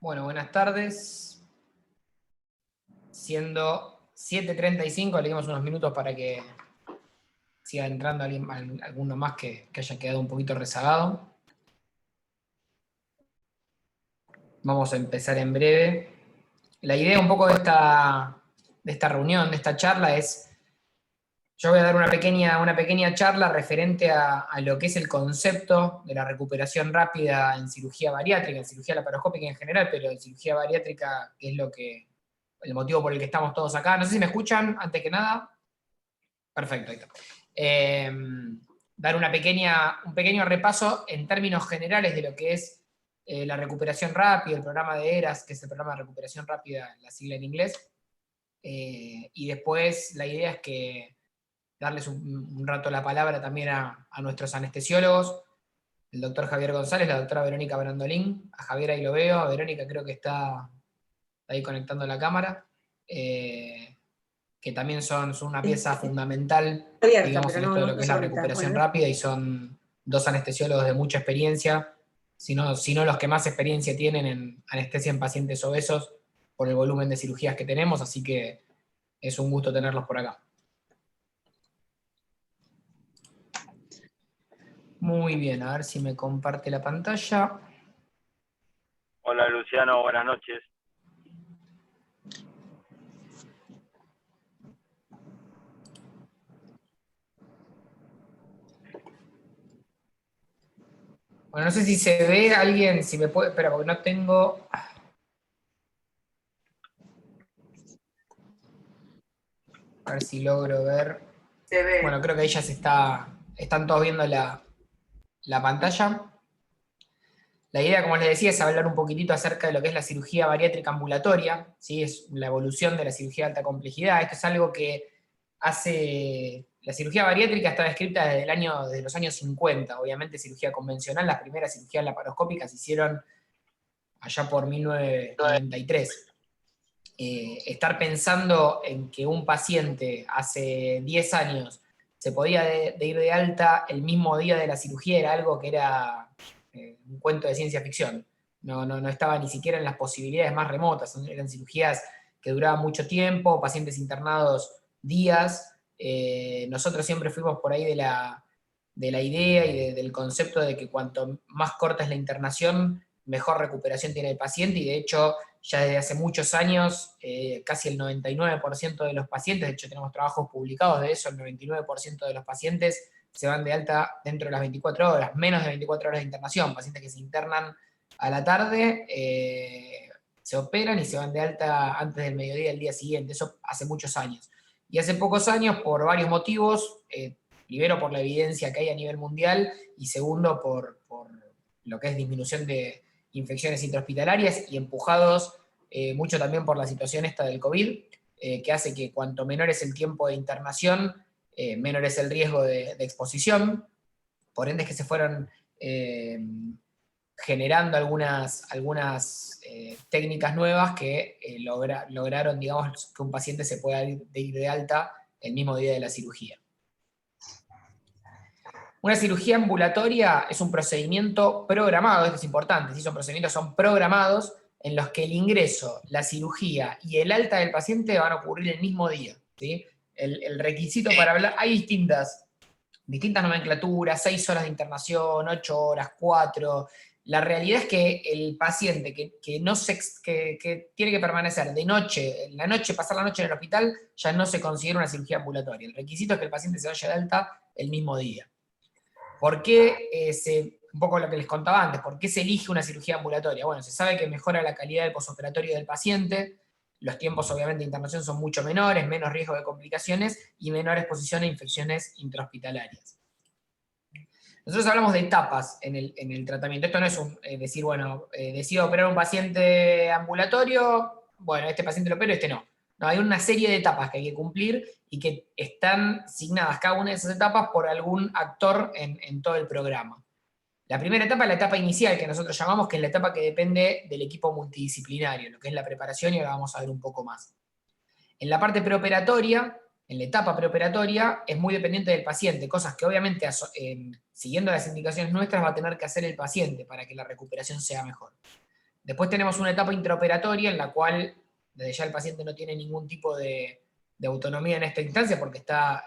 Bueno, buenas tardes. Siendo 7:35, le dimos unos minutos para que siga entrando alguno más que haya quedado un poquito rezagado. Vamos a empezar en breve. La idea un poco de esta reunión, de esta charla, es, yo voy a dar una pequeña charla referente a lo que es el concepto de la recuperación rápida en cirugía bariátrica, en cirugía laparoscópica en general, pero en cirugía bariátrica, que es el motivo por el que estamos todos acá. No sé si me escuchan, antes que nada. Perfecto, ahí está. Dar un pequeño repaso en términos generales de lo que es la recuperación rápida, el programa de ERAS, que es el programa de recuperación rápida, la sigla en inglés. Y después la idea es que darles un rato la palabra también a nuestros anestesiólogos, el doctor Javier González, la doctora Verónica Brandolín. A Javier ahí lo veo, a Verónica creo que está ahí conectando la cámara. Que también son una pieza fundamental, abierta, digamos, en pero esto de lo no que es se la conecta. recuperación Bueno. rápida, y son dos anestesiólogos de mucha experiencia, si no los que más experiencia tienen en anestesia en pacientes obesos por el volumen de cirugías que tenemos, así que es un gusto tenerlos por acá. Muy bien, a ver si me comparte la pantalla. Hola Luciano, buenas noches. Bueno, no sé si se ve alguien, si me puede, espera, porque no tengo. A ver si logro ver. Se ve. Bueno, creo que ahí ya están todos viendo la pantalla. La idea, como les decía, es hablar un poquitito acerca de lo que es la cirugía bariátrica ambulatoria, ¿sí? Es la evolución de la cirugía de alta complejidad. Esto es algo que hace. La cirugía bariátrica está descrita desde los años 50, obviamente cirugía convencional. Las primeras cirugías laparoscópicas se hicieron allá por 1993. Estar pensando en que un paciente hace 10 años se podía de ir de alta el mismo día de la cirugía era algo que era un cuento de ciencia ficción. No estaba ni siquiera en las posibilidades más remotas. Eran cirugías que duraban mucho tiempo, pacientes internados días. Nosotros siempre fuimos por ahí de la idea y del concepto de que cuanto más corta es la internación, mejor recuperación tiene el paciente, y de hecho ya desde hace muchos años, casi el 99% de los pacientes, de hecho tenemos trabajos publicados de eso, el 99% de los pacientes se van de alta dentro de las 24 horas, menos de 24 horas de internación. Pacientes que se internan a la tarde, se operan y se van de alta antes del mediodía del día siguiente. Eso hace muchos años. Y hace pocos años, por varios motivos, primero por la evidencia que hay a nivel mundial, y segundo por lo que es disminución de infecciones intrahospitalarias, y empujados mucho también por la situación esta del COVID, que hace que cuanto menor es el tiempo de internación, menor es el riesgo de exposición. Por ende es que se fueron generando algunas técnicas nuevas que lograron, digamos, que un paciente se pueda ir de alta el mismo día de la cirugía. Una cirugía ambulatoria es un procedimiento programado, esto es importante, ¿sí? Son programados en los que el ingreso, la cirugía y el alta del paciente van a ocurrir el mismo día, ¿sí? El requisito para hablar, hay distintas nomenclaturas, 6 horas de internación, 8 horas, 4. La realidad es que el paciente que tiene que permanecer de noche, en la noche, pasar la noche en el hospital, ya no se considera una cirugía ambulatoria. El requisito es que el paciente se vaya de alta el mismo día. ¿Por qué un poco lo que les contaba antes, por qué se elige una cirugía ambulatoria? Bueno, se sabe que mejora la calidad del posoperatorio del paciente, los tiempos obviamente de internación son mucho menores, menos riesgo de complicaciones y menor exposición a infecciones intrahospitalarias. Nosotros hablamos de etapas en el tratamiento. Esto no es decir, bueno, decido operar a un paciente ambulatorio, bueno, este paciente lo opero, este no. No, hay una serie de etapas que hay que cumplir y que están asignadas cada una de esas etapas por algún actor en todo el programa. La primera etapa es la etapa inicial, que nosotros llamamos, que es la etapa que depende del equipo multidisciplinario, lo que es la preparación, y ahora vamos a ver un poco más. En la parte preoperatoria, en la etapa preoperatoria, es muy dependiente del paciente, cosas que obviamente, siguiendo las indicaciones nuestras, va a tener que hacer el paciente para que la recuperación sea mejor. Después tenemos una etapa intraoperatoria en la cual desde ya el paciente no tiene ningún tipo de autonomía en esta instancia porque está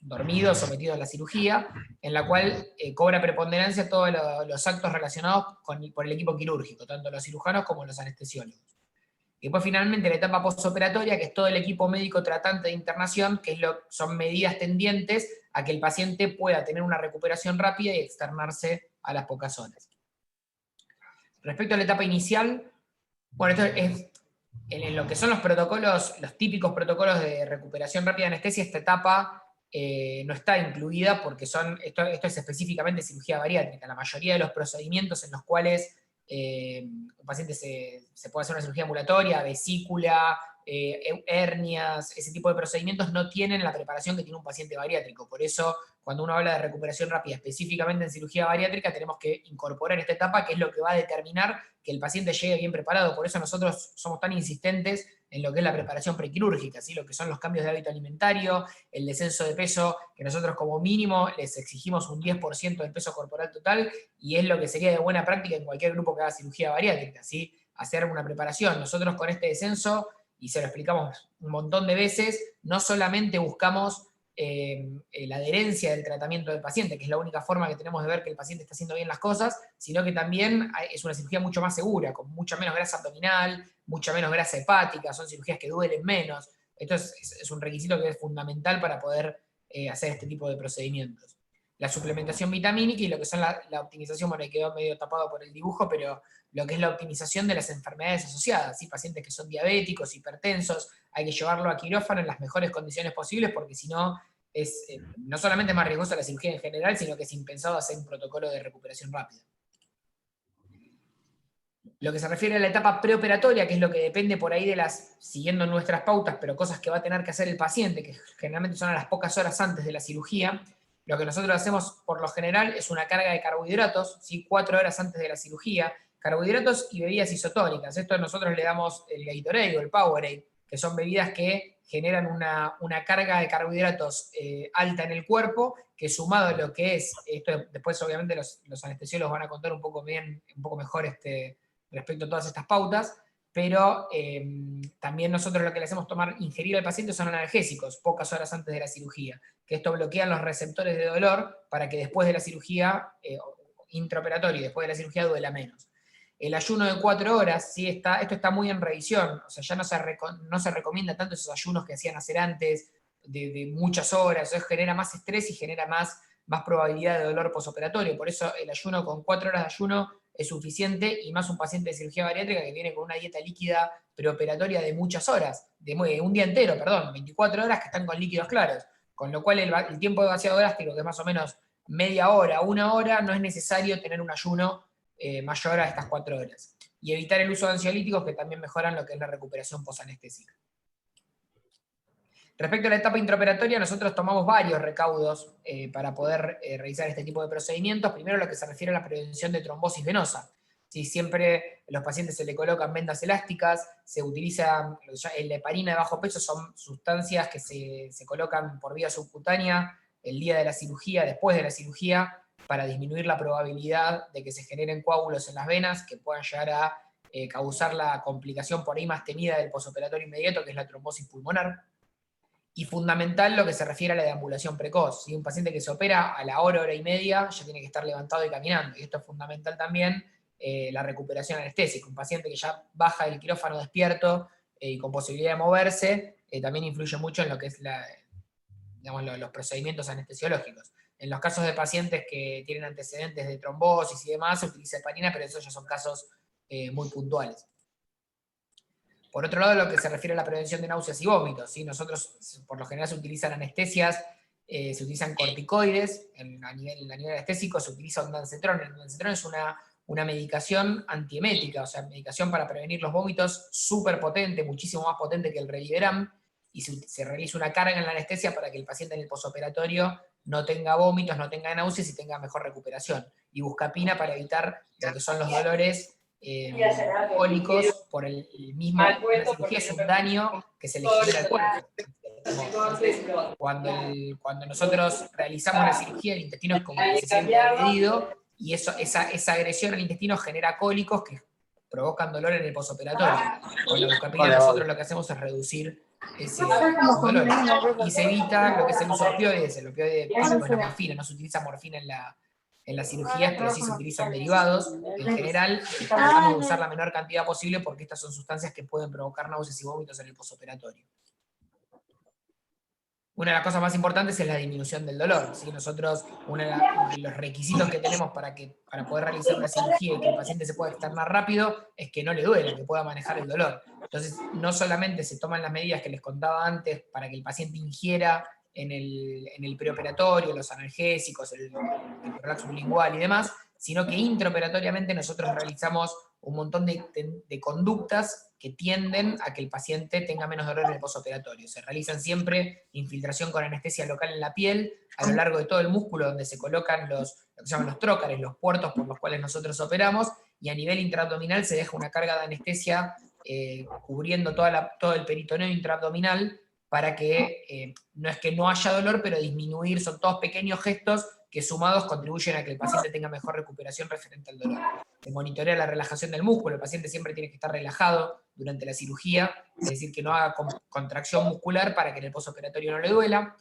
dormido, sometido a la cirugía, en la cual cobra preponderancia todos los actos relacionados por el equipo quirúrgico, tanto los cirujanos como los anestesiólogos. Y después finalmente la etapa postoperatoria, que es todo el equipo médico tratante de internación, que son medidas tendientes a que el paciente pueda tener una recuperación rápida y externarse a las pocas horas. Respecto a la etapa inicial, bueno, esto es en lo que son los protocolos, los típicos protocolos de recuperación rápida de anestesia, esta etapa no está incluida porque esto es específicamente cirugía bariátrica. La mayoría de los procedimientos en los cuales un paciente se puede hacer una cirugía ambulatoria, vesícula, hernias, ese tipo de procedimientos no tienen la preparación que tiene un paciente bariátrico. Por eso, cuando uno habla de recuperación rápida, específicamente en cirugía bariátrica, tenemos que incorporar esta etapa, que es lo que va a determinar que el paciente llegue bien preparado. Por eso nosotros somos tan insistentes en lo que es la preparación prequirúrgica, ¿sí? Lo que son los cambios de hábito alimentario, el descenso de peso, que nosotros como mínimo les exigimos un 10% del peso corporal total, y es lo que sería de buena práctica en cualquier grupo que haga cirugía bariátrica, ¿sí? Hacer una preparación. Nosotros con este descenso, y se lo explicamos un montón de veces, no solamente buscamos la adherencia del tratamiento del paciente, que es la única forma que tenemos de ver que el paciente está haciendo bien las cosas, sino que también es una cirugía mucho más segura, con mucha menos grasa abdominal, mucha menos grasa hepática, son cirugías que duelen menos. Esto es un requisito que es fundamental para poder hacer este tipo de procedimientos. La suplementación vitamínica y lo que son la optimización, bueno, quedó medio tapado por el dibujo, pero lo que es la optimización de las enfermedades asociadas, ¿sí? Pacientes que son diabéticos, hipertensos, hay que llevarlo a quirófano en las mejores condiciones posibles, porque si no, es no solamente más riesgosa la cirugía en general, sino que es impensado hacer un protocolo de recuperación rápida. Lo que se refiere a la etapa preoperatoria, que es lo que depende por ahí siguiendo nuestras pautas, pero cosas que va a tener que hacer el paciente, que generalmente son a las pocas horas antes de la cirugía, lo que nosotros hacemos por lo general es una carga de carbohidratos, ¿sí? 4 horas antes de la cirugía, carbohidratos y bebidas isotónicas. Esto nosotros le damos el Gatorade o el Powerade, que son bebidas que generan una carga de carbohidratos alta en el cuerpo, que sumado a lo que es, esto después obviamente los anestesiólogos van a contar un poco mejor respecto a todas estas pautas, pero también nosotros lo que le hacemos ingerir al paciente son analgésicos, pocas horas antes de la cirugía, que esto bloquea los receptores de dolor para que después de la cirugía intraoperatoria y después de la cirugía duela menos. El ayuno de 4 horas, ¿sí? Esto está muy en revisión, o sea, ya no se recomienda tanto esos ayunos que hacían hacer antes, de muchas horas, eso genera más estrés y genera más probabilidad de dolor posoperatorio. Por eso el ayuno con 4 horas de ayuno es suficiente, y más un paciente de cirugía bariátrica que viene con una dieta líquida preoperatoria de muchas horas, de un día entero, 24 horas que están con líquidos claros, con lo cual el tiempo de vaciado gástrico, que es más o menos media hora, 1 hora, no es necesario tener un ayuno mayor a estas 4 horas. Y evitar el uso de ansiolíticos, que también mejoran lo que es la recuperación posanestésica. Respecto a la etapa intraoperatoria, nosotros tomamos varios recaudos para poder realizar este tipo de procedimientos. Primero, lo que se refiere a la prevención de trombosis venosa. ¿Sí? Siempre a los pacientes se le colocan vendas elásticas, se utiliza la heparina de bajo peso, son sustancias que se colocan por vía subcutánea el día de la cirugía, después de la cirugía, para disminuir la probabilidad de que se generen coágulos en las venas que puedan llegar a causar la complicación por ahí más temida del posoperatorio inmediato, que es la trombosis pulmonar. Y fundamental lo que se refiere a la deambulación precoz. Si un paciente que se opera a la hora y media ya tiene que estar levantado y caminando. Y esto es fundamental también, la recuperación anestésica. Un paciente que ya baja del quirófano despierto y con posibilidad de moverse, también influye mucho en lo que es los procedimientos anestesiológicos. En los casos de pacientes que tienen antecedentes de trombosis y demás, se utiliza heparina, pero esos ya son casos muy puntuales. Por otro lado, lo que se refiere a la prevención de náuseas y vómitos, ¿sí? Nosotros, por lo general, se utilizan anestesias, se utilizan corticoides, a nivel anestésico se utiliza ondansetrón. El ondansetrón es una medicación antiemética, o sea, medicación para prevenir los vómitos, súper potente, muchísimo más potente que el Reliveram, y se realiza una carga en la anestesia para que el paciente en el posoperatorio no tenga vómitos, no tenga náuseas y tenga mejor recuperación. Y buscapina para evitar lo que son los dolores cólicos por el mismo. La cirugía es un daño que se le genera al cuerpo. Entonces, cuando nosotros realizamos la cirugía, el intestino es como que se siente agredido, y esa agresión al intestino genera cólicos que provocan dolor en el posoperatorio. Con la buscapina nosotros lo que hacemos es reducir ese dolor. Y se evita lo que es el uso de opioides. El opioide típico es la morfina, no se utiliza morfina en las cirugías, pero sí se utilizan derivados. En general, tratamos de usar la menor cantidad posible porque estas son sustancias que pueden provocar náuseas y vómitos en el posoperatorio. Una de las cosas más importantes es la disminución del dolor. ¿Sí? Nosotros, uno de los requisitos que tenemos para poder realizar una cirugía y que el paciente se pueda externar rápido es que no le duela, que pueda manejar el dolor. Entonces, no solamente se toman las medidas que les contaba antes para que el paciente ingiera en el preoperatorio, los analgésicos, el prolaxo lingual y demás, sino que intraoperatoriamente nosotros realizamos un montón de conductas que tienden a que el paciente tenga menos dolor en el posoperatorio. Se realizan siempre infiltración con anestesia local en la piel, a lo largo de todo el músculo donde se colocan lo que se llaman los trócares, los puertos por los cuales nosotros operamos, y a nivel intraabdominal se deja una carga de anestesia cubriendo todo el peritoneo intraabdominal para que, no es que no haya dolor, pero disminuir, son todos pequeños gestos que sumados contribuyen a que el paciente tenga mejor recuperación referente al dolor. Se monitorea la relajación del músculo, el paciente siempre tiene que estar relajado durante la cirugía, es decir, que no haga contracción muscular para que en el posoperatorio no le duela.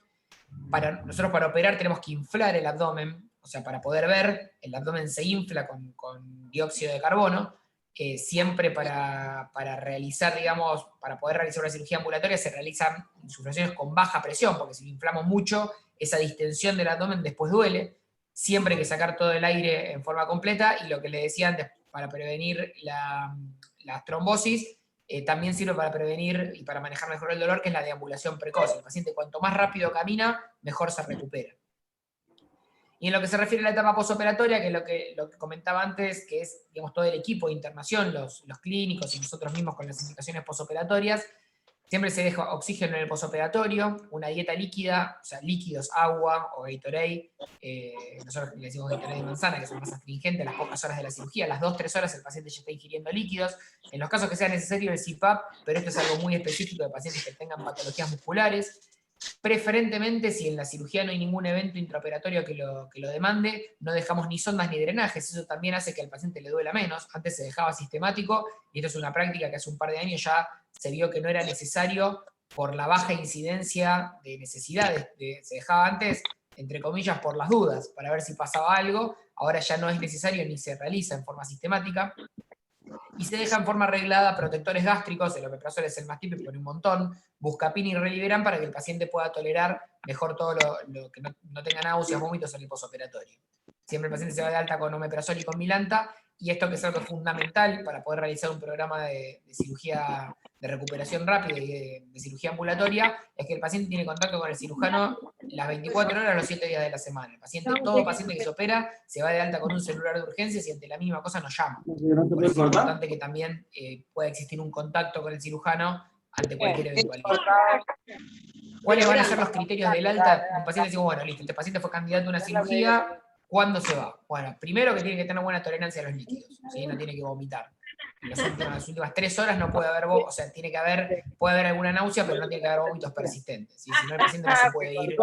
Nosotros para operar tenemos que inflar el abdomen, o sea, para poder ver, el abdomen se infla con dióxido de carbono. Siempre para realizar, digamos, para poder realizar una cirugía ambulatoria se realizan insuflaciones con baja presión, porque si lo inflamos mucho, esa distensión del abdomen después duele. Siempre hay que sacar todo el aire en forma completa, y lo que le decía antes, para prevenir la trombosis, también sirve para prevenir y para manejar mejor el dolor, que es la deambulación precoz. El paciente cuanto más rápido camina, mejor se recupera. Y en lo que se refiere a la etapa posoperatoria, que es lo que comentaba antes, que es, digamos, todo el equipo de internación, los clínicos y nosotros mismos con las indicaciones posoperatorias, siempre se deja oxígeno en el posoperatorio, una dieta líquida, o sea, líquidos, agua o Gatorade. Nosotros le decimos Gatorade de manzana, que son más astringentes a las pocas horas de la cirugía. A las 2-3 horas el paciente ya está ingiriendo líquidos. En los casos que sea necesario el CPAP, pero esto es algo muy específico de pacientes que tengan patologías musculares. Preferentemente, si en la cirugía no hay ningún evento intraoperatorio que lo demande, no dejamos ni sondas ni drenajes. Eso también hace que al paciente le duela menos. Antes se dejaba sistemático, y esto es una práctica que hace un par de años ya se vio que no era necesario por la baja incidencia de necesidades. Se dejaba antes, entre comillas, por las dudas, para ver si pasaba algo. Ahora ya no es necesario ni se realiza en forma sistemática. Y se deja en forma arreglada protectores gástricos, el omeprazol es el más típico, pone un montón, buscapina y Reliberan, para que el paciente pueda tolerar mejor todo lo que no tenga náuseas, vómitos en el posoperatorio. Siempre el paciente se va de alta con omeprazol y con Milanta, y esto que es algo fundamental para poder realizar un programa de cirugía de recuperación rápida y de cirugía ambulatoria, es que el paciente tiene contacto con el cirujano las 24 horas, los 7 días de la semana. Todo paciente que se opera se va de alta con un celular de urgencias y ante la misma cosa nos llama. Por eso es importante que también pueda existir un contacto con el cirujano ante cualquier eventualidad. ¿Cuáles van a ser los criterios del alta? Un paciente dice, bueno, listo, este paciente fue candidato a una cirugía, ¿cuándo se va? Bueno, primero que tiene que tener buena tolerancia a los líquidos, ¿sí? No tiene que vomitar. En las últimas 3 horas no puede haber, o sea, puede haber alguna náusea, pero no tiene que haber vómitos persistentes. ¿Sí? Si no, el paciente no se puede ir.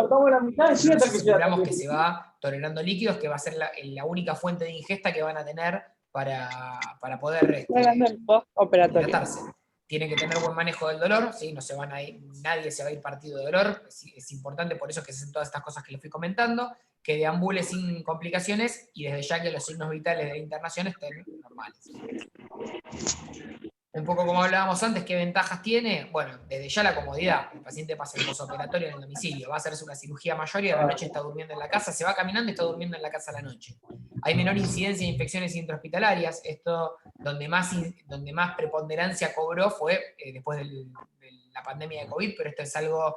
Nos aseguramos que se va tolerando líquidos, que va a ser la única fuente de ingesta que van a tener para poder hidratarse. Tienen que tener buen manejo del dolor, ¿sí? Nadie se va a ir partido de dolor. Es importante, por eso que se hacen todas estas cosas que les fui comentando, que deambule sin complicaciones y desde ya que los signos vitales de la internación estén normales. Un poco como hablábamos antes, ¿qué ventajas tiene? Bueno, desde ya la comodidad. El paciente pasa el posoperatorio en el domicilio, va a hacerse una cirugía mayor y a la noche está durmiendo en la casa, se va caminando y está durmiendo en la casa a la noche. Hay menor incidencia de infecciones intrahospitalarias. Esto, donde más preponderancia cobró fue después de la pandemia de COVID, pero esto es algo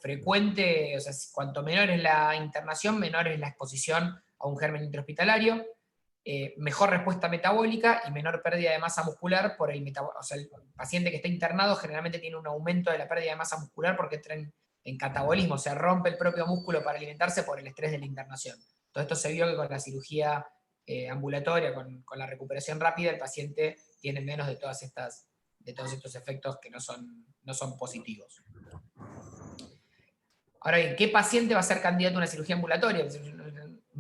frecuente. O sea, cuanto menor es la internación, menor es la exposición a un germen intrahospitalario. Mejor respuesta metabólica y menor pérdida de masa muscular por el paciente que está internado generalmente tiene un aumento de la pérdida de masa muscular porque entra en catabolismo, se rompe el propio músculo para alimentarse por el estrés de la internación. Todo esto se vio que con la cirugía ambulatoria, con la recuperación rápida, el paciente tiene menos de todos estos efectos que no son positivos. Ahora bien, ¿qué paciente va a ser candidato a una cirugía ambulatoria?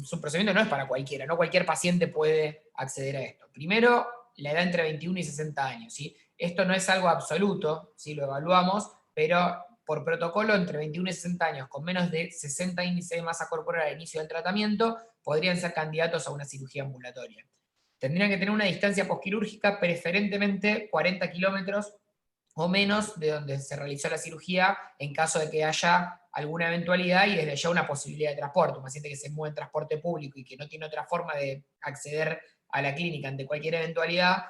Su procedimiento no es para cualquiera, no cualquier paciente puede acceder a esto. Primero, la edad entre 21 y 60 años, ¿sí? Esto no es algo absoluto, ¿sí? Lo evaluamos, pero por protocolo entre 21 y 60 años con menos de 60 índice de masa corporal al inicio del tratamiento podrían ser candidatos a una cirugía ambulatoria. Tendrían que tener una distancia posquirúrgica, preferentemente 40 kilómetros o menos de donde se realizó la cirugía en caso de que haya alguna eventualidad y desde ya una posibilidad de transporte. Un paciente que se mueve en transporte público y que no tiene otra forma de acceder a la clínica ante cualquier eventualidad,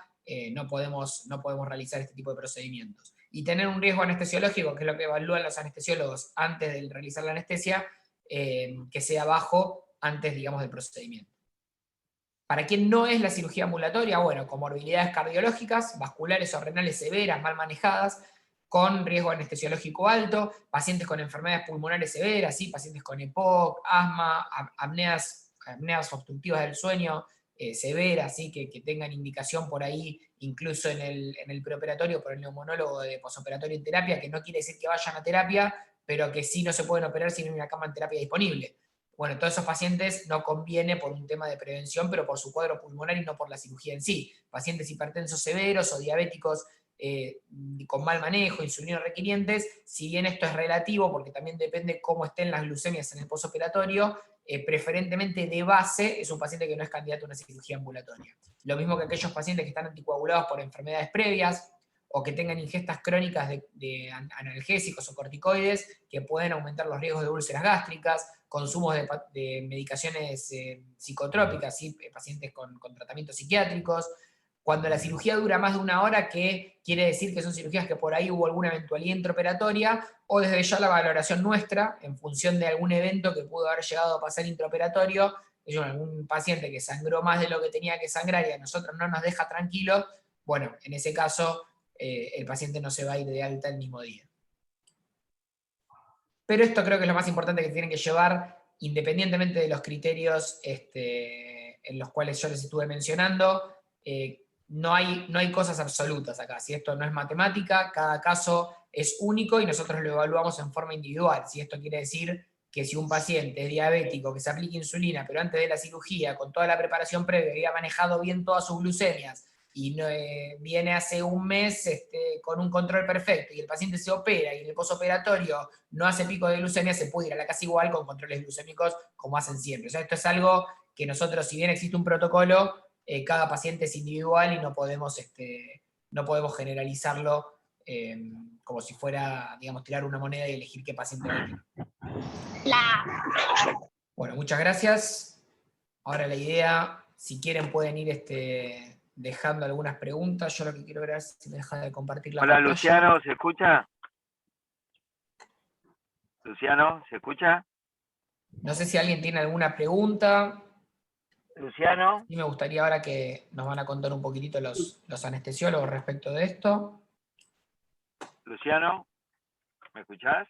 no podemos realizar este tipo de procedimientos. Y tener un riesgo anestesiológico, que es lo que evalúan los anestesiólogos antes de realizar la anestesia, que sea bajo antes, digamos, del procedimiento. ¿Para quién no es la cirugía ambulatoria? Bueno, comorbilidades cardiológicas, vasculares o renales severas, mal manejadas, con riesgo anestesiológico alto, pacientes con enfermedades pulmonares severas, ¿sí? Pacientes con EPOC, asma, apneas obstructivas del sueño severas, ¿sí? Que tengan indicación por ahí, incluso en el preoperatorio, por el neumonólogo de posoperatorio en terapia, que no quiere decir que vayan a terapia, pero que sí no se pueden operar si no hay una cama en terapia disponible. Bueno, todos esos pacientes no conviene por un tema de prevención, pero por su cuadro pulmonar y no por la cirugía en sí. Pacientes hipertensos severos o diabéticos con mal manejo, insulino requirientes, si bien esto es relativo, porque también depende cómo estén las glucemias en el posoperatorio, preferentemente de base es un paciente que no es candidato a una cirugía ambulatoria. Lo mismo que aquellos pacientes que están anticoagulados por enfermedades previas, o que tengan ingestas crónicas de analgésicos o corticoides que pueden aumentar los riesgos de úlceras gástricas, consumos de medicaciones psicotrópicas, ¿sí? Pacientes con tratamientos psiquiátricos. Cuando la cirugía dura más de una hora, que quiere decir que son cirugías que por ahí hubo alguna eventualidad intraoperatoria, o desde ya la valoración nuestra, en función de algún evento que pudo haber llegado a pasar intraoperatorio, algún paciente que sangró más de lo que tenía que sangrar y a nosotros no nos deja tranquilos, bueno, en ese caso el paciente no se va a ir de alta el mismo día. Pero esto creo que es lo más importante que tienen que llevar, independientemente de los criterios en los cuales yo les estuve mencionando. No hay cosas absolutas acá. Si esto no es matemática, cada caso es único y nosotros lo evaluamos en forma individual. Si esto quiere decir que si un paciente es diabético, que se aplique insulina, pero antes de la cirugía, con toda la preparación previa, había manejado bien todas sus glucemias, y viene hace un mes con un control perfecto, y el paciente se opera y en el posoperatorio no hace pico de glucemia, se puede ir a la casa igual con controles glucémicos como hacen siempre. O sea, esto es algo que nosotros, si bien existe un protocolo, cada paciente es individual y no podemos generalizarlo como si fuera, digamos, tirar una moneda y elegir qué paciente va a ir. Bueno, muchas gracias. Ahora la idea, si quieren pueden ir dejando algunas preguntas. Yo lo que quiero ver es si me deja de compartir la Hola, pantalla. Luciano, ¿se escucha? Luciano, ¿se escucha? No sé si alguien tiene alguna pregunta. Luciano. Y me gustaría ahora que nos van a contar un poquitito los anestesiólogos respecto de esto. Luciano, ¿me escuchás?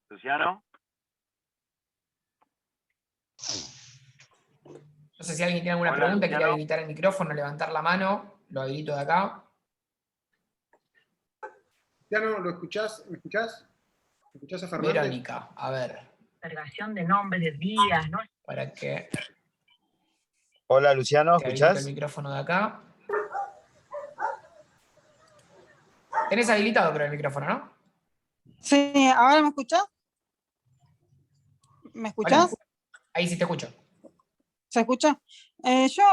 Luciano. No sé si alguien tiene alguna pregunta, quiere habilitar el micrófono, levantar la mano, lo habilito de acá. Luciano, ¿lo escuchás? ¿Me escuchás? ¿Me escuchás a Fernández? Verónica, a ver. Cargación de nombres, de días, ¿no? Para que Hola, Luciano, habilito ¿escuchás? el micrófono de acá. Tenés habilitado, creo, el micrófono, ¿no? Sí, ¿ahora me escuchás? ¿Me escuchás? Hola. Ahí sí te escucho. ¿Se escucha? Yo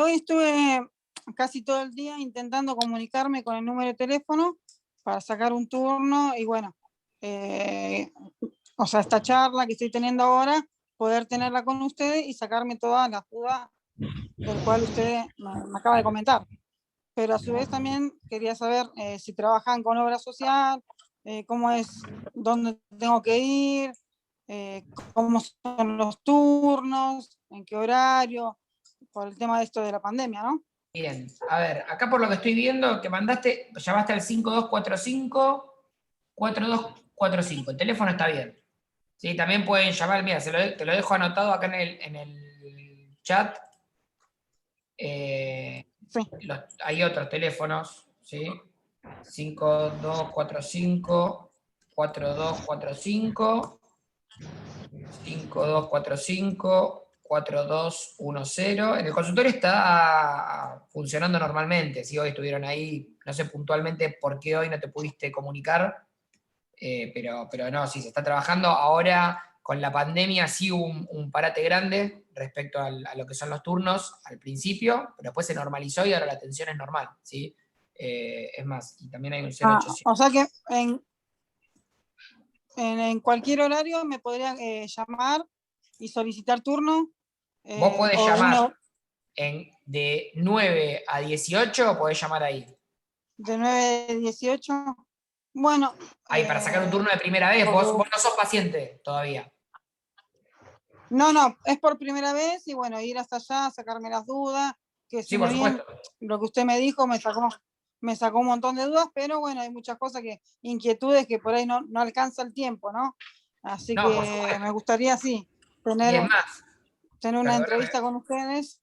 hoy estuve casi todo el día intentando comunicarme con el número de teléfono para sacar un turno y bueno, o sea, esta charla que estoy teniendo ahora, poder tenerla con ustedes y sacarme todas las dudas del cual usted me acaba de comentar. Pero a su vez también quería saber si trabajan con obra social, cómo es, dónde tengo que ir, cómo son los turnos, en qué horario, por el tema de esto de la pandemia, ¿no? Bien, a ver, acá por lo que estoy viendo, que llamaste al 5245-4245. El teléfono está bien. Sí, también pueden llamar, mira, te lo dejo anotado acá en el chat. Sí. Hay otros teléfonos, ¿sí? 5245-4245, 5245, 4210. En el consultorio está funcionando normalmente, si hoy estuvieron ahí, no sé puntualmente por qué hoy no te pudiste comunicar, pero no, sí, se está trabajando. Ahora, con la pandemia, sí hubo un parate grande respecto a lo que son los turnos al principio, pero después se normalizó y ahora la atención es normal, ¿sí? Es más, y también hay un 0800. O sea que en cualquier horario me podrían llamar y solicitar turno. Vos podés o llamar de 9 a 18, podés llamar ahí. de 9 a 18. Bueno. Ahí, para sacar un turno de primera vez, vos no sos paciente todavía. No, es por primera vez y bueno, ir hasta allá, sacarme las dudas, que Sí, si por bien supuesto. lo que usted me dijo me sacó un montón de dudas, pero bueno, hay muchas cosas inquietudes que por ahí no alcanza el tiempo, ¿no? Así No, por que supuesto. me gustaría, sí, Y tener es más, una perdóname, entrevista con ustedes.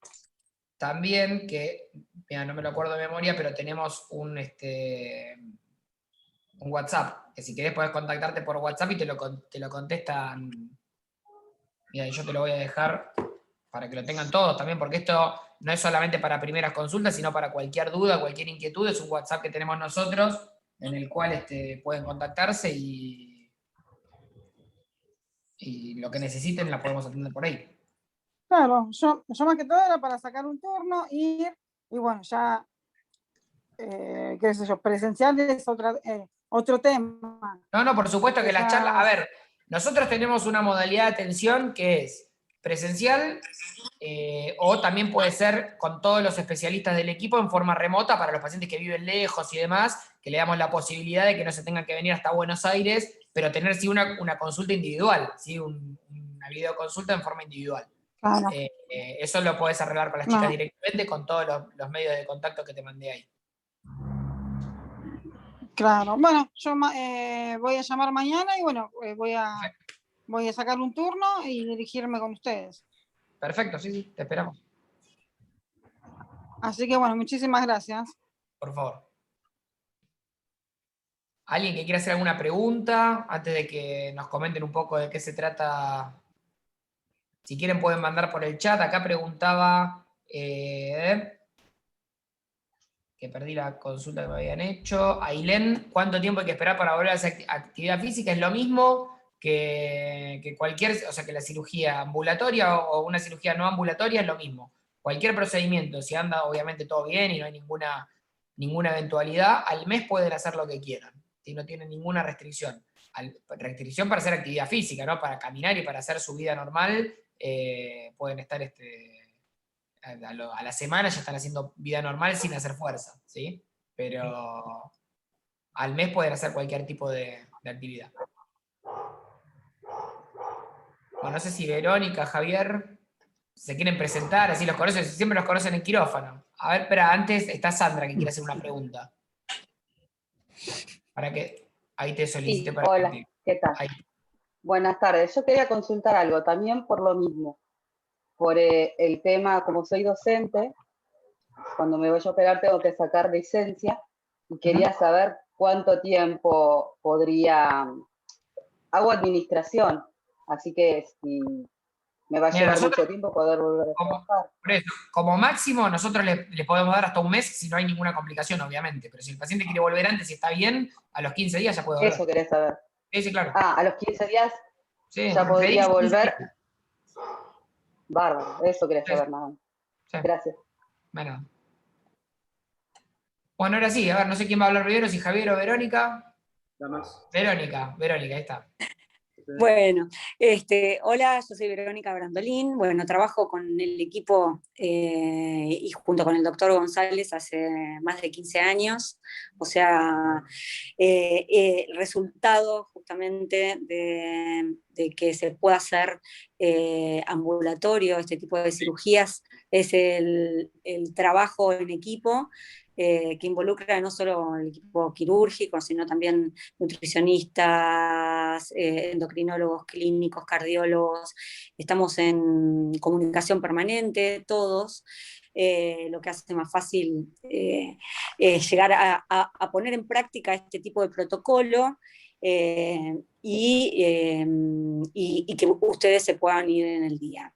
también que, mira, no me lo acuerdo de memoria, pero tenemos un WhatsApp, que si querés podés contactarte por WhatsApp y te lo contestan. Mira, y yo te lo voy a dejar para que lo tengan todos también, porque esto no es solamente para primeras consultas, sino para cualquier duda, cualquier inquietud. Es un WhatsApp que tenemos nosotros, en el cual pueden contactarse y lo que necesiten la podemos atender por ahí. Claro, yo más que todo era para sacar un turno, ir, y bueno, ya, qué sé yo, presencial es otro tema. No, por supuesto que las charlas, a Ya, ver, nosotros tenemos una modalidad de atención que es presencial, o también puede ser con todos los especialistas del equipo en forma remota para los pacientes que viven lejos y demás, que le damos la posibilidad de que no se tengan que venir hasta Buenos Aires, pero tener sí una consulta individual, ¿sí? Una videoconsulta en forma individual. claro, Eso lo podés arreglar con las chicas no, directamente, con todos los medios de contacto que te mandé ahí. claro. Bueno, yo voy a llamar mañana y bueno, voy a sacar un turno y dirigirme con ustedes. Perfecto, sí, te esperamos. Así que bueno, muchísimas gracias. Por favor. ¿Alguien que quiera hacer alguna pregunta antes de que nos comenten un poco de qué se trata? Si quieren pueden mandar por el chat. Acá preguntaba, que perdí la consulta que me habían hecho. Ailén, ¿cuánto tiempo hay que esperar para volver a hacer actividad física? Es lo mismo que cualquier, o sea, que la cirugía ambulatoria o una cirugía no ambulatoria es lo mismo. Cualquier procedimiento, si anda obviamente todo bien y no hay ninguna eventualidad, al mes pueden hacer lo que quieran. Si no tienen ninguna restricción. Restricción para hacer actividad física, ¿no? Para caminar y para hacer su vida normal, pueden estar a la semana ya están haciendo vida normal sin hacer fuerza, ¿sí? Pero al mes pueden hacer cualquier tipo de actividad. Bueno, no sé si Verónica, Javier, se quieren presentar, así los conocen, siempre los conocen en quirófano. A ver, espera, antes está Sandra que quiere hacer una pregunta. Para que ahí te solicité Sí, para hola, que ¿qué tal? ahí. Buenas tardes. Yo quería consultar algo también por lo mismo, por el tema, como soy docente, cuando me voy a operar tengo que sacar licencia y quería saber cuánto tiempo hago administración, así que si me va a Mira, llevar nosotros, mucho tiempo poder volver a trabajar. por eso, como máximo, nosotros le podemos dar hasta un mes si no hay ninguna complicación, obviamente. Pero si el paciente quiere volver antes y está bien, a los 15 días ya puede volver. Eso quería saber. Sí, sí, claro. Ah, a los 15 días Sí, ya entre 10 podría y 15 volver. días. Bárbaro, eso quería saber nada más. Sí. Gracias. Bueno. Bueno, ahora sí, a ver, no sé quién va a hablar primero, si Javier o Verónica. Nada más. Verónica, ahí está. Bueno, hola, yo soy Verónica Brandolín. Bueno, trabajo con el equipo y junto con el doctor González hace más de 15 años. O sea, resultado justamente de que se pueda hacer ambulatorio este tipo de cirugías es el trabajo en equipo. Que involucra no solo el equipo quirúrgico, sino también nutricionistas, endocrinólogos clínicos, cardiólogos. Estamos en comunicación permanente, todos. Lo que hace más fácil llegar a poner en práctica este tipo de protocolo y que ustedes se puedan ir en el día.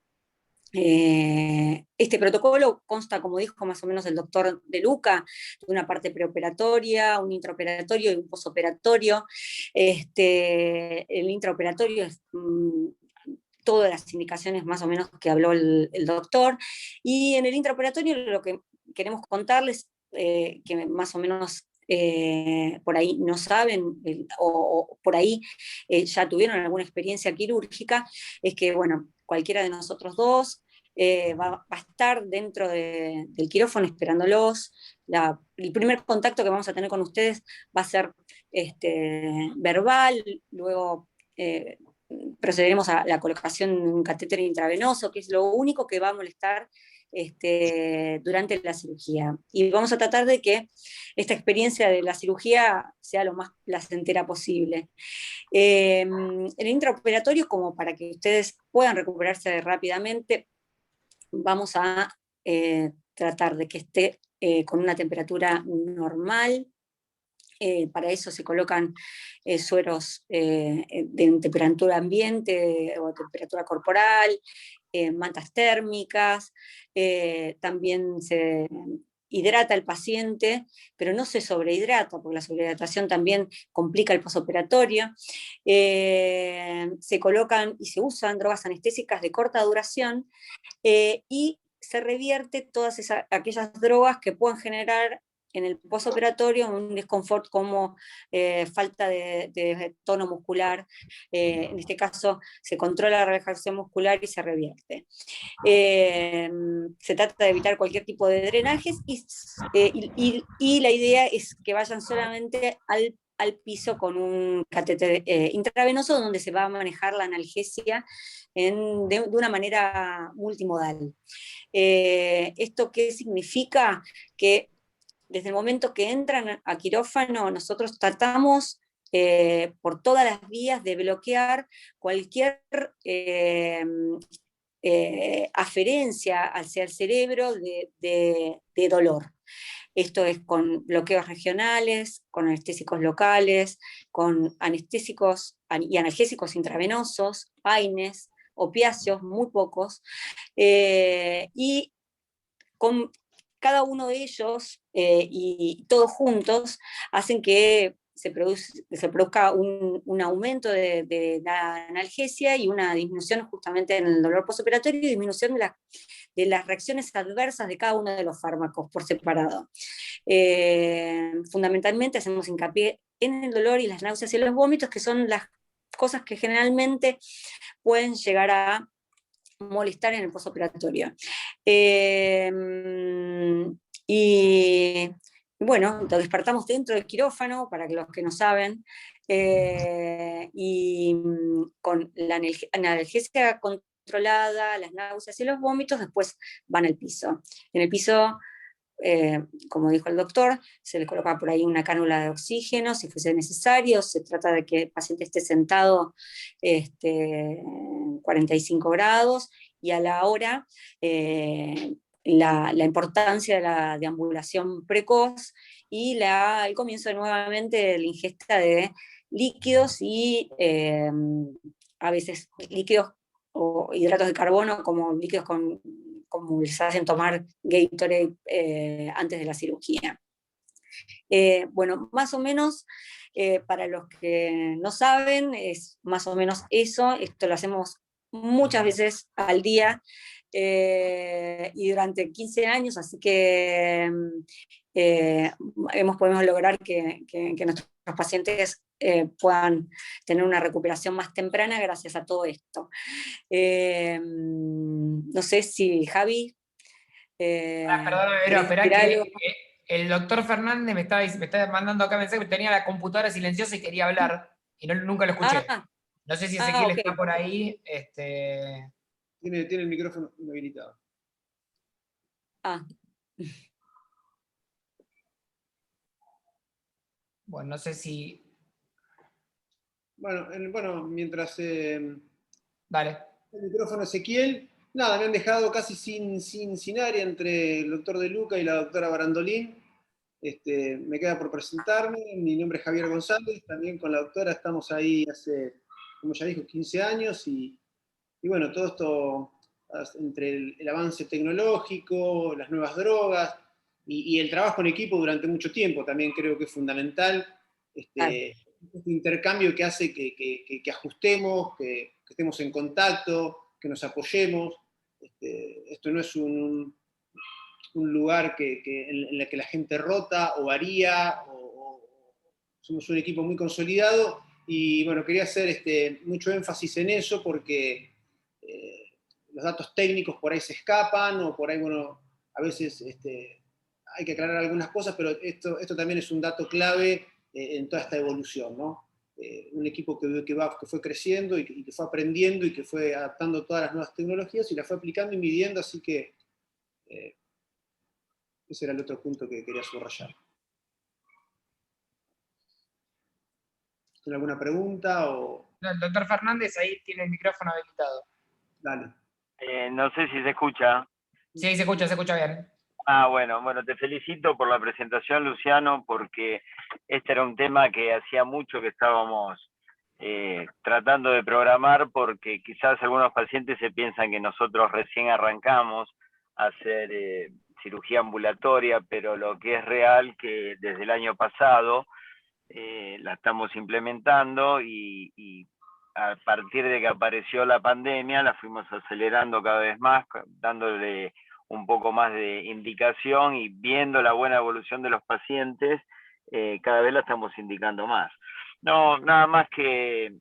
Este protocolo consta, como dijo más o menos el doctor De Luca, de una parte preoperatoria, un intraoperatorio y un posoperatorio. El intraoperatorio es todas las indicaciones más o menos que habló el doctor, y en el intraoperatorio lo que queremos contarles, que más o menos por ahí no saben, o por ahí ya tuvieron alguna experiencia quirúrgica, es que, bueno, cualquiera de nosotros dos va a estar dentro del quirófano esperándolos. El primer contacto que vamos a tener con ustedes va a ser verbal, luego procederemos a la colocación de un catéter intravenoso, que es lo único que va a molestar durante la cirugía. Y vamos a tratar de que esta experiencia de la cirugía sea lo más placentera posible. El intraoperatorio, como para que ustedes puedan recuperarse rápidamente, vamos a tratar de que esté con una temperatura normal. Para eso se colocan sueros de temperatura ambiente o temperatura corporal, mantas térmicas, también se hidrata al paciente, pero no se sobrehidrata, porque la sobrehidratación también complica el posoperatorio. Se colocan y se usan drogas anestésicas de corta duración y se revierte todas aquellas drogas que puedan generar en el posoperatorio un desconfort como falta de tono muscular. En este caso se controla la relajación muscular y se revierte. Se trata de evitar cualquier tipo de drenajes y la idea es que vayan solamente al piso con un catéter intravenoso, donde se va a manejar la analgesia de una manera multimodal. ¿Esto qué significa? Que desde el momento que entran a quirófano, nosotros tratamos por todas las vías de bloquear cualquier aferencia hacia el cerebro de dolor. Esto es con bloqueos regionales, con anestésicos locales, con anestésicos y analgésicos intravenosos, AINES, opiáceos, muy pocos, y con cada uno de ellos y todos juntos hacen que se produzca un aumento de la analgesia y una disminución justamente en el dolor postoperatorio y disminución de las reacciones adversas de cada uno de los fármacos por separado. Fundamentalmente hacemos hincapié en el dolor y las náuseas y los vómitos, que son las cosas que generalmente pueden llegar a molestar en el postoperatorio. Y bueno, lo despertamos dentro del quirófano, para los que no saben, y con la analgesia controlada, las náuseas y los vómitos, después van al piso. En el piso, como dijo el doctor, se le coloca por ahí una cánula de oxígeno, si fuese necesario. Se trata de que el paciente esté sentado 45 grados, y a la hora la importancia de la deambulación precoz y el comienzo nuevamente de la ingesta de líquidos y a veces líquidos o hidratos de carbono, como líquidos como les hacen tomar Gatorade antes de la cirugía. Bueno, más o menos, para los que no saben, es más o menos eso. Esto lo hacemos muchas veces al día y durante 15 años, así que podemos lograr que nuestros pacientes puedan tener una recuperación más temprana gracias a todo esto. No sé si Javi... Perdóname, Vero, esperá que el doctor Fernández me está mandando acá mensaje que tenía la computadora silenciosa y quería hablar, y nunca lo escuché. No sé si Ezequiel okay. está por ahí. Tiene el micrófono inhabilitado. Bueno, no sé si... Bueno, mientras... Dale. El micrófono Ezequiel. Nada, me han dejado casi sin área entre el doctor De Luca y la doctora Barandolín. Me queda por presentarme. Mi nombre es Javier González. También con la doctora estamos ahí hace, como ya dijo, 15 años. Y bueno, todo esto entre el avance tecnológico, las nuevas drogas, y el trabajo en equipo durante mucho tiempo también creo que es fundamental. Este intercambio que hace que ajustemos, que estemos en contacto, que nos apoyemos. Esto no es un lugar en el que la gente rota o varía, o somos un equipo muy consolidado, y bueno, quería hacer mucho énfasis en eso porque los datos técnicos por ahí se escapan, o por ahí, bueno, a veces hay que aclarar algunas cosas, pero esto también es un dato clave en toda esta evolución, ¿no? Un equipo que fue creciendo y que fue aprendiendo y que fue adaptando todas las nuevas tecnologías y las fue aplicando y midiendo, así que ese era el otro punto que quería subrayar. ¿Tiene alguna pregunta? No, el doctor Fernández ahí tiene el micrófono habilitado. Dale. No sé si se escucha. Sí, se escucha bien. Bueno, te felicito por la presentación, Luciano, porque este era un tema que hacía mucho que estábamos tratando de programar, porque quizás algunos pacientes se piensan que nosotros recién arrancamos a hacer cirugía ambulatoria, pero lo que es real que desde el año pasado la estamos implementando, y a partir de que apareció la pandemia la fuimos acelerando cada vez más, dándole un poco más de indicación, y viendo la buena evolución de los pacientes, cada vez la estamos indicando más. No, nada más que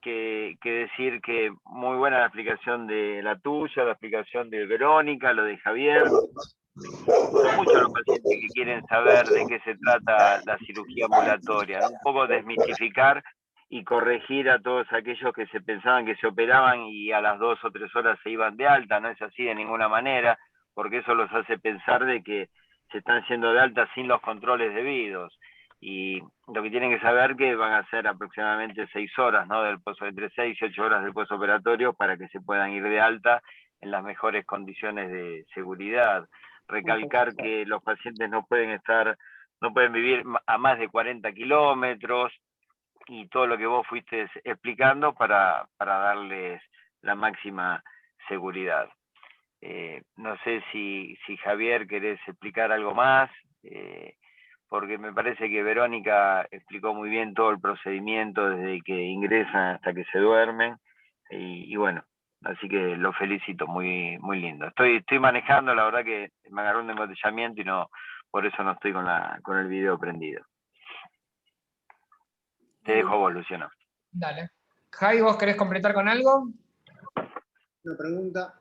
decir que muy buena la explicación de la tuya, la explicación de Verónica, lo de Javier. Son muchos los pacientes que quieren saber de qué se trata la cirugía ambulatoria, ¿no? Un poco desmistificar y corregir a todos aquellos que se pensaban que se operaban y a las 2 o 3 horas se iban de alta. No es así de ninguna manera, porque eso los hace pensar de que se están yendo de alta sin los controles debidos. Y lo que tienen que saber que van a ser aproximadamente 6 horas, ¿no? Entre 6 y 8 horas del postoperatorio, para que se puedan ir de alta en las mejores condiciones de seguridad. Recalcar que los pacientes no pueden vivir a más de 40 kilómetros, y todo lo que vos fuiste explicando para darles la máxima seguridad. No sé si Javier querés explicar algo más, porque me parece que Verónica explicó muy bien todo el procedimiento desde que ingresan hasta que se duermen, y bueno, así que lo felicito, muy, muy lindo. Estoy manejando, la verdad que me agarró un embotellamiento y por eso no estoy con el video prendido. Te dejo a vos, Luciano. Dale. Javi, ¿vos querés completar con algo? ¿Una pregunta?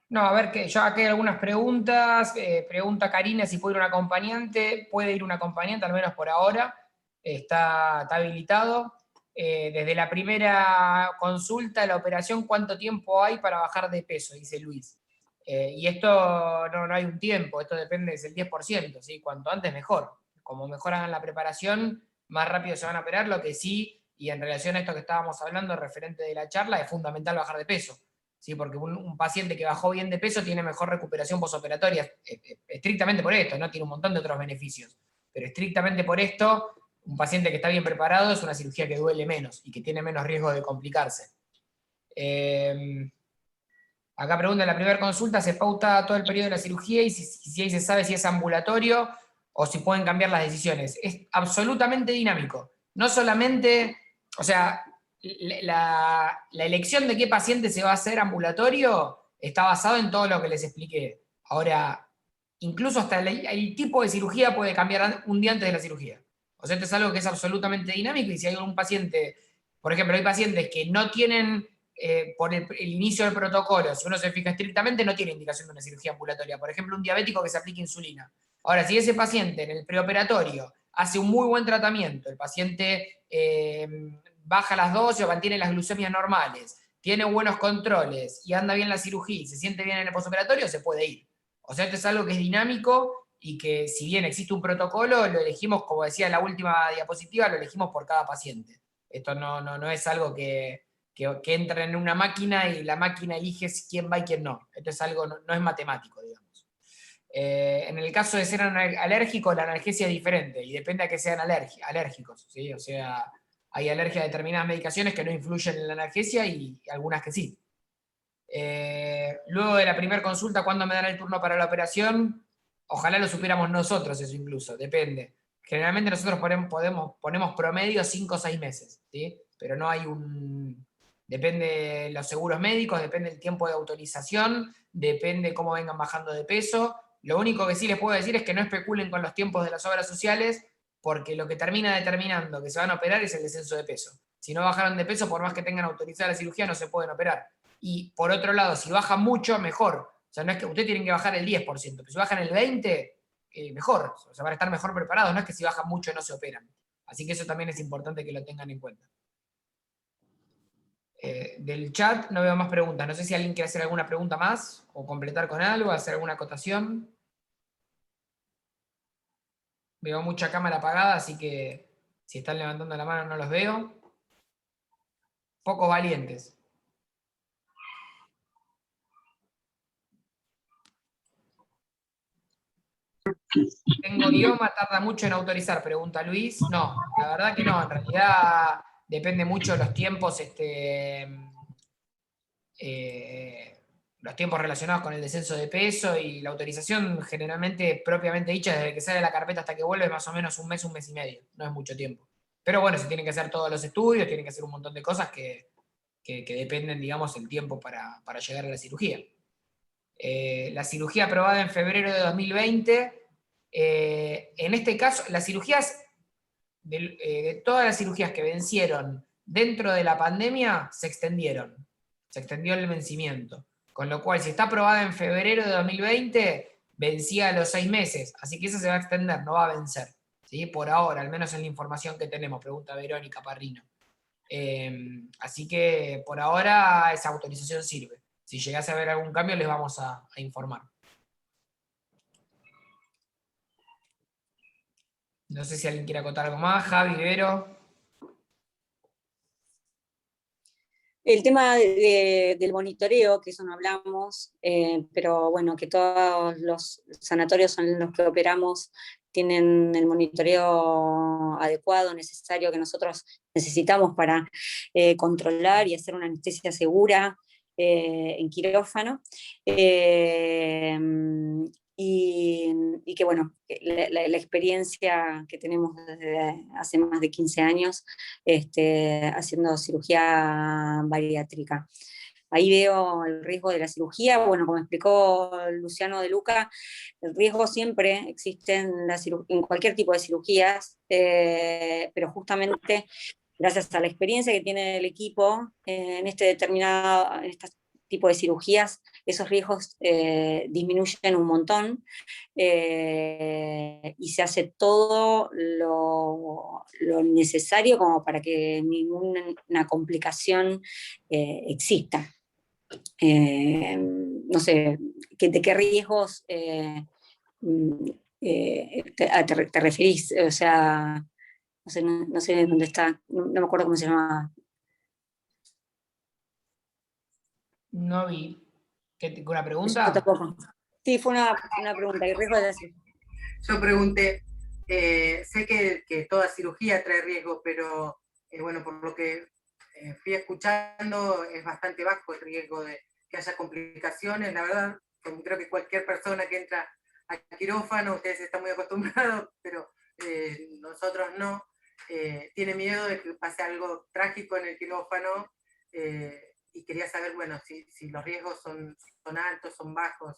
No, a ver, que yo acá hay algunas preguntas. Pregunta Karina si puede ir un acompañante. Puede ir un acompañante, al menos por ahora. Está habilitado. Desde la primera consulta, la operación, ¿cuánto tiempo hay para bajar de peso? Dice Luis. Y esto no hay un tiempo, esto depende del 10%, ¿sí? Cuanto antes mejor. Como mejor hagan la preparación, más rápido se van a operar. Lo que sí, y en relación a esto que estábamos hablando, referente de la charla, es fundamental bajar de peso. ¿Sí? Porque un paciente que bajó bien de peso tiene mejor recuperación posoperatoria, estrictamente por esto, ¿no? Tiene un montón de otros beneficios, pero estrictamente por esto, un paciente que está bien preparado es una cirugía que duele menos y que tiene menos riesgo de complicarse. Acá pregunta, en la primera consulta se pauta todo el periodo de la cirugía y si ahí se sabe si es ambulatorio o si pueden cambiar las decisiones. Es absolutamente dinámico. No solamente, o sea, la elección de qué paciente se va a hacer ambulatorio está basado en todo lo que les expliqué. Ahora, incluso hasta el tipo de cirugía puede cambiar un día antes de la cirugía. O sea, esto es algo que es absolutamente dinámico, y si hay algún paciente, por ejemplo, hay pacientes que no tienen, por el inicio del protocolo, si uno se fija estrictamente, no tiene indicación de una cirugía ambulatoria. Por ejemplo, un diabético que se aplique insulina. Ahora, si ese paciente en el preoperatorio hace un muy buen tratamiento, el paciente baja las dosis o mantiene las glucemias normales, tiene buenos controles y anda bien la cirugía y se siente bien en el postoperatorio, se puede ir. O sea, esto es algo que es dinámico y que, si bien existe un protocolo, lo elegimos, como decía en la última diapositiva, lo elegimos por cada paciente. Esto no es algo que entra en una máquina y la máquina elige quién va y quién no. Esto es algo, no es matemático, digamos. En el caso de ser alérgico, la analgesia es diferente y depende a que sean alérgicos, ¿sí? O sea, hay alergia a determinadas medicaciones que no influyen en la analgesia y algunas que sí. Luego de la primera consulta, ¿cuándo me dan el turno para la operación? Ojalá lo supiéramos nosotros eso incluso, depende. Generalmente nosotros ponemos promedio 5 o 6 meses, ¿sí? Pero no hay un... Depende de los seguros médicos, depende del tiempo de autorización, depende cómo vengan bajando de peso. Lo único que sí les puedo decir es que no especulen con los tiempos de las obras sociales, porque lo que termina determinando que se van a operar es el descenso de peso. Si no bajaron de peso, por más que tengan autorizada la cirugía, no se pueden operar. Y por otro lado, si bajan mucho, mejor. O sea, no es que ustedes tienen que bajar el 10%, pero si bajan el 20%, mejor. O sea, van a estar mejor preparados. No es que si bajan mucho no se operan. Así que eso también es importante que lo tengan en cuenta. Del chat no veo más preguntas. No sé si alguien quiere hacer alguna pregunta más, o completar con algo, hacer alguna acotación. Veo mucha cámara apagada, así que si están levantando la mano no los veo. Pocos valientes. ¿Tengo idioma? ¿Tarda mucho en autorizar? Pregunta Luis. No, la verdad que no. En realidad depende mucho de los tiempos, los tiempos relacionados con el descenso de peso, y la autorización generalmente propiamente dicha, desde que sale la carpeta hasta que vuelve, más o menos un mes y medio. No es mucho tiempo. Pero bueno, se tienen que hacer todos los estudios, tienen que hacer un montón de cosas que dependen, digamos, el tiempo para llegar a la cirugía. La cirugía aprobada en febrero de 2020... en este caso, las cirugías, todas las cirugías que vencieron dentro de la pandemia se extendieron. Se extendió el vencimiento. Con lo cual, si está aprobada en febrero de 2020, vencía a los 6 meses. Así que eso se va a extender, no va a vencer. ¿Sí? Por ahora, al menos en la información que tenemos, pregunta Verónica Parrino. Así que por ahora esa autorización sirve. Si llegase a haber algún cambio, les vamos a informar. No sé si alguien quiere acotar algo más. Javi, Vero. El tema del monitoreo, que eso no hablamos, pero bueno, que todos los sanatorios en los que operamos tienen el monitoreo adecuado, necesario, que nosotros necesitamos para controlar y hacer una anestesia segura en quirófano. Y que bueno, la experiencia que tenemos desde hace más de 15 años haciendo cirugía bariátrica. Ahí veo el riesgo de la cirugía. Bueno, como explicó Luciano De Luca, el riesgo siempre existe en cualquier tipo de cirugías, pero justamente gracias a la experiencia que tiene el equipo en este tipo de cirugías, esos riesgos disminuyen un montón y se hace todo lo necesario como para que ninguna complicación exista. No sé, ¿de qué riesgos te referís? O sea, no sé dónde está, no me acuerdo cómo se llamaba. No vi. ¿Una pregunta? Yo tampoco. Sí, fue una pregunta. ¿Qué riesgo de decir? Yo pregunté, sé que toda cirugía trae riesgo, pero bueno, por lo que fui escuchando, es bastante bajo el riesgo de que haya complicaciones. La verdad, creo que cualquier persona que entra al quirófano, ustedes están muy acostumbrados, pero nosotros no, tiene miedo de que pase algo trágico en el quirófano, y quería saber, bueno, si los riesgos son altos, son bajos.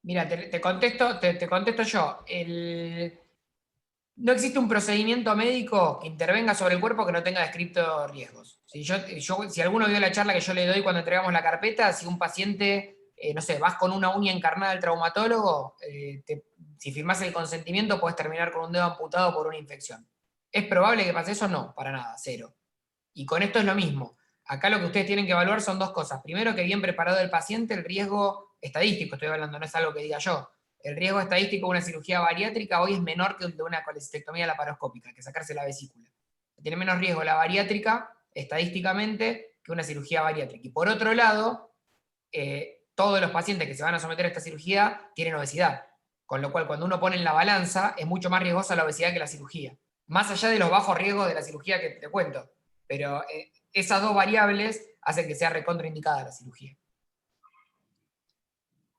Mira, te contesto yo. No existe un procedimiento médico que intervenga sobre el cuerpo que no tenga descrito riesgos. Si alguno vio la charla que yo le doy cuando entregamos la carpeta, si un paciente, no sé, vas con una uña encarnada al traumatólogo, si firmás el consentimiento puedes terminar con un dedo amputado por una infección. ¿Es probable que pase eso? No, para nada, cero. Y con esto es lo mismo. Acá lo que ustedes tienen que evaluar son dos cosas. Primero, que bien preparado el paciente, el riesgo estadístico, estoy hablando, no es algo que diga yo. El riesgo estadístico de una cirugía bariátrica hoy es menor que el de una colecistectomía laparoscópica, que sacarse la vesícula. Tiene menos riesgo la bariátrica, estadísticamente, que una cirugía bariátrica. Y por otro lado, todos los pacientes que se van a someter a esta cirugía tienen obesidad. Con lo cual, cuando uno pone en la balanza, es mucho más riesgosa la obesidad que la cirugía. Más allá de los bajos riesgos de la cirugía que te cuento. Pero esas dos variables hacen que sea recontraindicada la cirugía.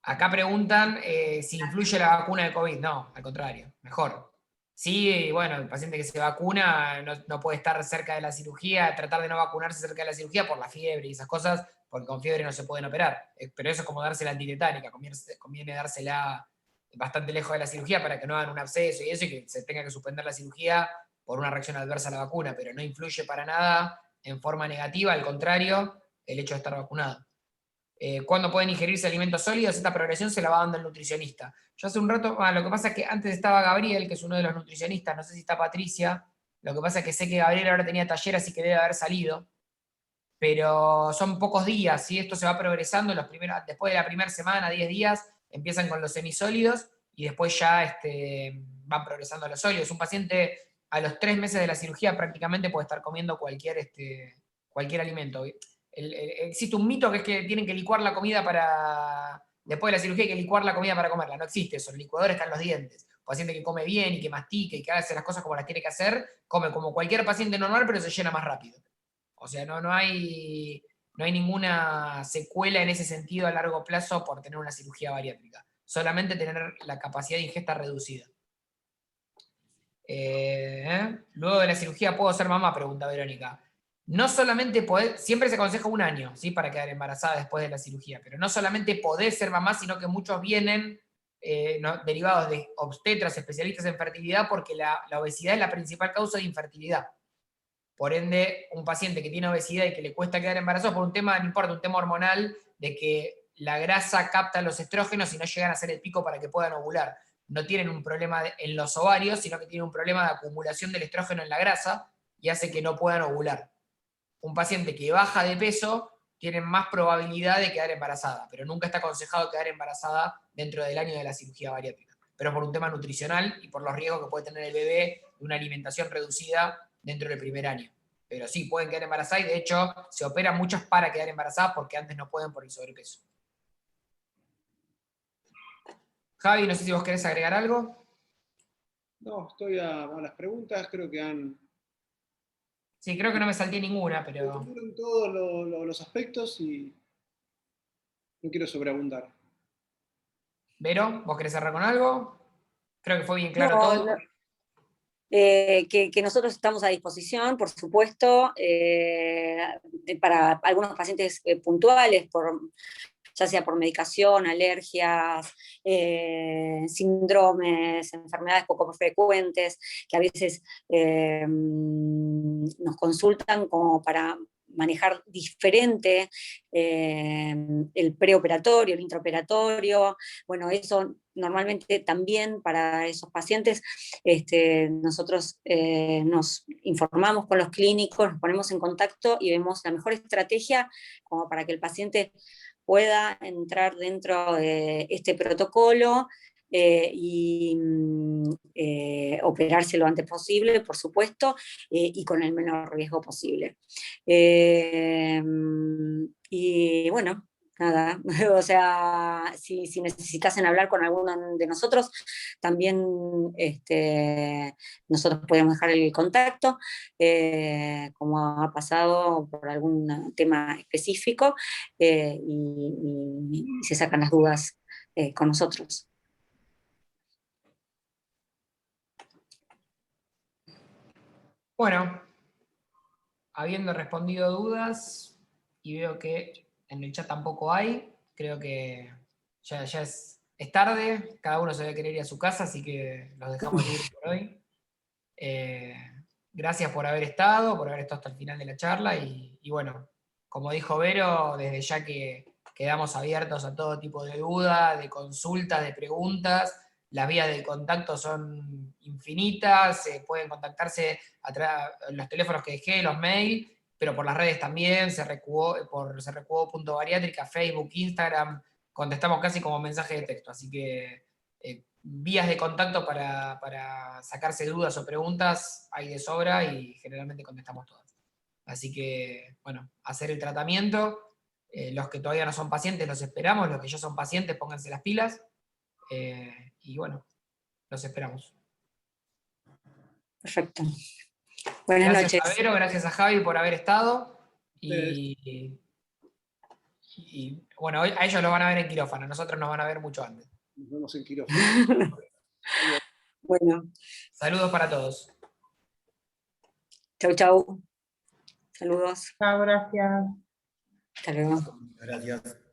Acá preguntan si influye la vacuna de COVID. No, al contrario, mejor. Sí, bueno, el paciente que se vacuna no puede estar cerca de la cirugía, tratar de no vacunarse cerca de la cirugía por la fiebre y esas cosas, porque con fiebre no se pueden operar. Pero eso es como darse la antitetánica, conviene dársela bastante lejos de la cirugía para que no hagan un absceso y eso, y que se tenga que suspender la cirugía por una reacción adversa a la vacuna, pero no influye para nada en forma negativa, al contrario, el hecho de estar vacunado. ¿Cuándo pueden ingerirse alimentos sólidos? Esta progresión se la va dando el nutricionista. Yo hace un rato, lo que pasa es que antes estaba Gabriel, que es uno de los nutricionistas, no sé si está Patricia, lo que pasa es que sé que Gabriel ahora tenía taller, así que debe haber salido, pero son pocos días, ¿sí? Esto se va progresando, después de la primera semana, 10 días, empiezan con los semisólidos y después ya van progresando a los sólidos. Un paciente a los 3 meses de la cirugía prácticamente puede estar comiendo cualquier alimento. Existe un mito que es que tienen que licuar la comida después de la cirugía hay que licuar la comida para comerla. No existe eso, el licuador está en los dientes. Un paciente que come bien y que mastica y que hace las cosas como las tiene que hacer, come como cualquier paciente normal, pero se llena más rápido. O sea, no hay ninguna secuela en ese sentido a largo plazo por tener una cirugía bariátrica. Solamente tener la capacidad de ingesta reducida. Luego de la cirugía, ¿puedo ser mamá? Pregunta Verónica. No solamente siempre se aconseja 1 año, ¿sí? Para quedar embarazada después de la cirugía, pero no solamente podés ser mamá, sino que muchos vienen derivados de obstetras, especialistas en fertilidad, porque la obesidad es la principal causa de infertilidad. Por ende, un paciente que tiene obesidad y que le cuesta quedar embarazado por un tema, no importa, un tema hormonal, de que la grasa capta los estrógenos y no llegan a hacer el pico para que puedan ovular. No tienen un problema en los ovarios, sino que tienen un problema de acumulación del estrógeno en la grasa y hace que no puedan ovular. Un paciente que baja de peso tiene más probabilidad de quedar embarazada, pero nunca está aconsejado quedar embarazada dentro del año de la cirugía bariátrica. Pero por un tema nutricional y por los riesgos que puede tener el bebé de una alimentación reducida dentro del primer año. Pero sí, pueden quedar embarazadas y de hecho se operan muchas para quedar embarazadas porque antes no pueden por el sobrepeso. Javi, no sé si vos querés agregar algo. No, estoy a las preguntas, creo que han... Sí, creo que no me salté ninguna, pero... Tuvieron todos los aspectos y no quiero sobreabundar. Vero, ¿vos querés cerrar con algo? Creo que fue bien claro No, todo. no. Que nosotros estamos a disposición, por supuesto, para algunos pacientes puntuales, ya sea por medicación, alergias, síndromes, enfermedades poco frecuentes, que a veces nos consultan como para manejar diferente el preoperatorio, el intraoperatorio. Bueno, eso normalmente también para esos pacientes nosotros nos informamos con los clínicos, nos ponemos en contacto y vemos la mejor estrategia como para que el paciente pueda entrar dentro de este protocolo y operarse lo antes posible, por supuesto, y con el menor riesgo posible. Y bueno, nada, o sea, si necesitasen hablar con alguno de nosotros, también nosotros podemos dejar el contacto, como ha pasado por algún tema específico, y se sacan las dudas con nosotros. Bueno, habiendo respondido dudas, y veo que en el chat tampoco hay, creo que ya es tarde, cada uno se va a querer ir a su casa, así que los dejamos libres por hoy. Gracias por haber estado hasta el final de la charla, y bueno, como dijo Vero, desde ya que quedamos abiertos a todo tipo de dudas, de consultas, de preguntas. Las vías de contacto son infinitas, pueden contactarse los teléfonos que dejé, los mails, pero por las redes también, por cerrecuo.bariátrica, Facebook, Instagram, contestamos casi como mensaje de texto, así que vías de contacto para sacarse dudas o preguntas hay de sobra y generalmente contestamos todas. Así que, bueno, hacer el tratamiento. Los que todavía no son pacientes los esperamos, los que ya son pacientes pónganse las pilas. Y bueno, los esperamos. Perfecto. Buenas Gracias noches. a Vero, gracias a Javi por haber estado. Y Y bueno, a ellos lo van a ver en quirófano, nosotros nos van a ver mucho antes. Nos vemos en quirófano. Bueno, Saludos para todos. chau, chau. Saludos. Chao, gracias. Hasta luego. Gracias.